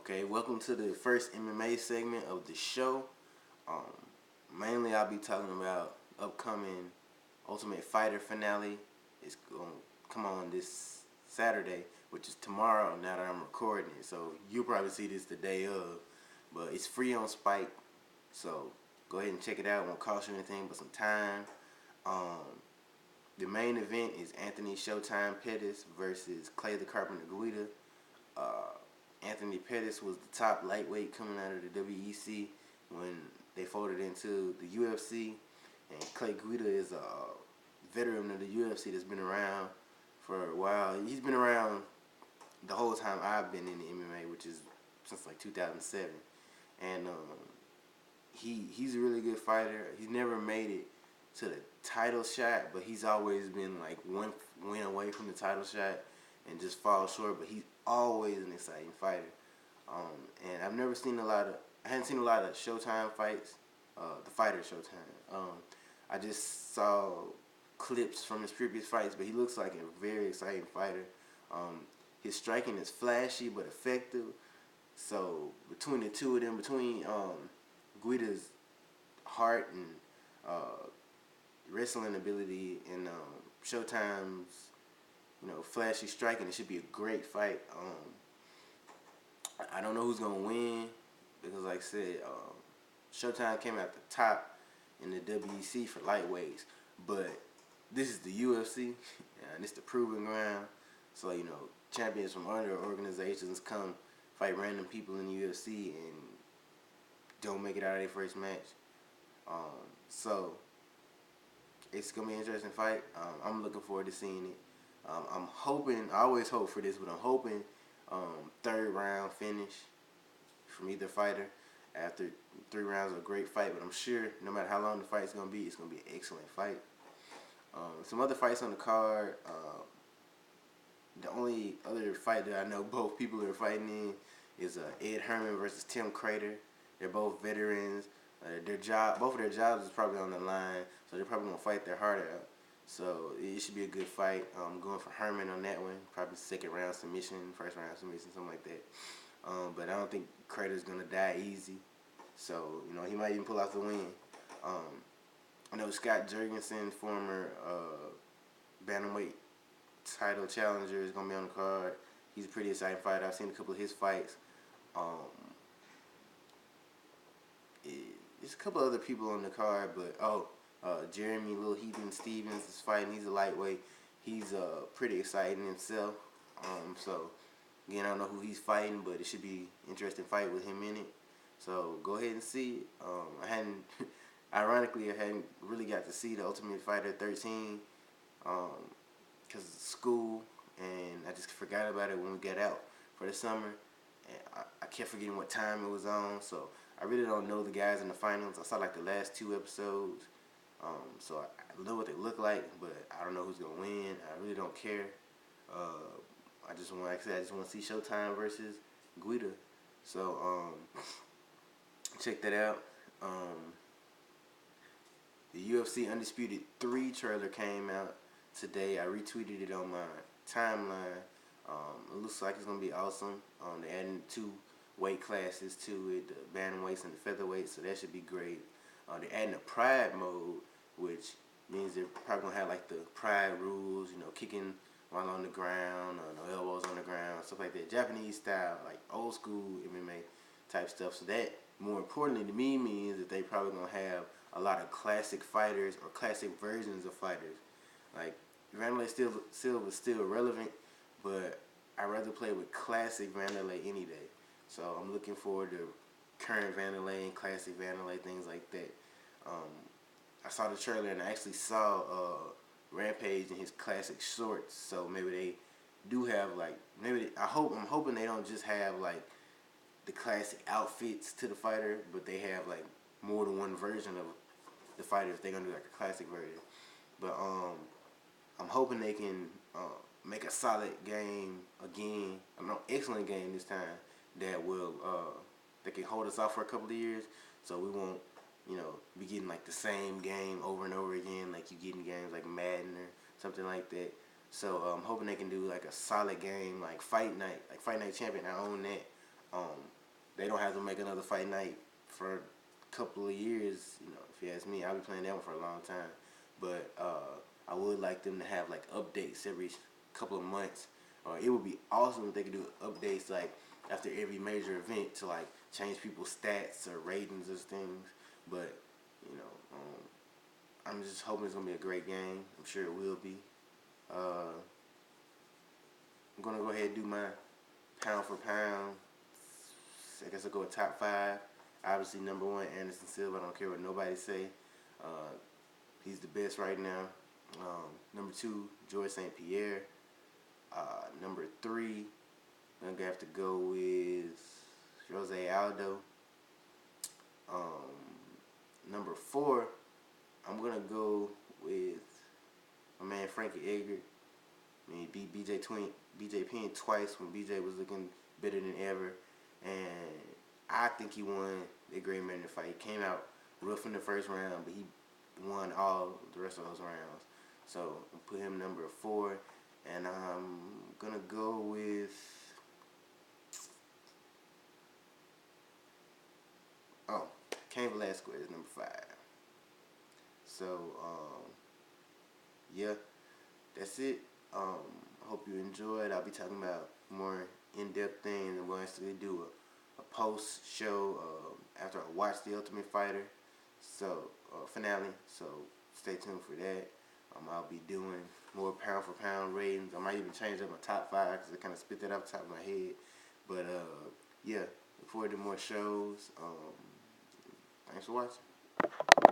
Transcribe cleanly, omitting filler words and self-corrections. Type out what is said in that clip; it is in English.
Okay, welcome to the first MMA segment of the show. Um, Mainly, I'll be talking about upcoming Ultimate Fighter finale. It's going to come on this Saturday, which is tomorrow. Now that I'm recording it, so you'll probably see this the day of. But it's free on Spike, so go ahead and check it out. It won't cost you anything but some time. Um, the main event is Anthony Showtime Pettis versus Clay the Carpenter Guida. Anthony Pettis was the top lightweight coming out of the WEC when they folded into the UFC, and Clay Guida is a veteran of the UFC that's been around for a while. He's been around the whole time I've been in the MMA, which is since like 2007, and he's a really good fighter. He's never made it to the title shot, but he's always been like one win away from the title shot and just fall short. But he's always an exciting fighter. And I hadn't seen a lot of Showtime fights, the fighter Showtime. I just saw clips from his previous fights, but he looks like a very exciting fighter. His striking is flashy but effective. So between the two of them, between Guida's heart and wrestling ability and Showtime's flashy striking, it should be a great fight. I don't know who's gonna win because, like I said, Showtime came out the top in the WEC for lightweights, but this is the UFC and it's the proving ground. So champions from other organizations come fight random people in the UFC and don't make it out of their first match. So it's gonna be an interesting fight. I'm looking forward to seeing it. I'm hoping. I always hope for this, but I'm hoping third round finish from either fighter after 3 rounds of a great fight. But I'm sure no matter how long the fight's gonna be, it's gonna be an excellent fight. Some other fights on the card. The only other fight that I know both people are fighting in is Ed Herman versus Tim Crater. They're both veterans. Both of their jobs is probably on the line, so they're probably gonna fight their heart out. So it should be a good fight. I'm going for Herman on that one. Probably second round submission, first round submission, something like that. But I don't think Crater's gonna die easy. So he might even pull out the win. I know Scott Jurgensen, former bantamweight title challenger, is gonna be on the card. He's a pretty exciting fighter. I've seen a couple of his fights. There's a couple other people on the card, but Jeremy Little Heathen Stevens is fighting. He's a lightweight. He's pretty exciting himself. So again, I don't know who he's fighting, but it should be an interesting fight with him in it. So go ahead and see it. Ironically, I hadn't really got to see the Ultimate Fighter 13 because of school, and I just forgot about it when we got out for the summer. And I kept forgetting what time it was on, so I really don't know the guys in the finals. I saw like the last 2 episodes, so I know what they look like, but I don't know who's gonna win. I really don't care. I just want to see Showtime versus Guida. So check that out. The UFC Undisputed 3 trailer came out today. I retweeted it on my timeline. It looks like it's gonna be awesome. They're adding 2 weight classes to it, the bantamweights and the featherweights, so that should be great. They're adding a pride mode, which means they're probably gonna have like the pride rules, kicking while on the ground, no elbows on the ground, stuff like that, Japanese style, like old school MMA type stuff. So that, more importantly to me, means that they probably gonna have a lot of classic fighters or classic versions of fighters. Like Vanderlei Silva is still relevant, but I'd rather play with classic Vanderlei any day. So I'm looking forward to current Vanderlei and classic Vanderlei, things like that. I saw the trailer and I actually saw Rampage in his classic shorts. So maybe they do have I'm hoping they don't just have like the classic outfits to the fighter, but they have like more than one version of the fighter if they're gonna do like a classic version. But I'm hoping they can make a solid game again. Excellent game this time that will that can hold us off for a couple of years, so we won't be getting like the same game over and over again like you get in games like Madden or something like that. So I'm hoping they can do like a solid game like Fight Night Champion. I own that. they don't have to make another fight night for a couple of years. You know, if you ask me, I'll be playing that one for a long time. But I would like them to have like updates every couple of months. Or it would be awesome if they could do updates like after every major event to like change people's stats or ratings or things. But you know, I'm just hoping it's gonna be a great game. I'm sure it will be. I'm gonna go ahead and do my pound for pound. I guess I'll go with top five. Obviously, number one, Anderson Silva. I don't care what nobody say. Uh, he's the best right now. Number two, George St. Pierre. Number three, I'm gonna have to go with Jose Aldo. Number four, I'm gonna go with my man Frankie Edgar. I mean, he beat BJ Penn twice when BJ was looking better than ever, and I think he won the Gray Matter fight. He came out rough in the first round, but he won all the rest of those rounds. So I'll put him number four, and I'm gonna go with Cain Velasquez number five. So yeah, that's it. I hope you enjoyed. I'll be talking about more in-depth things. I'm going to actually do a post show after I watch The Ultimate Fighter, so finale. So stay tuned for that. I'll be doing more pound for pound ratings. I might even change up my top five because I kind of spit that off the top of my head. But yeah, look forward to more shows. Thanks for watching.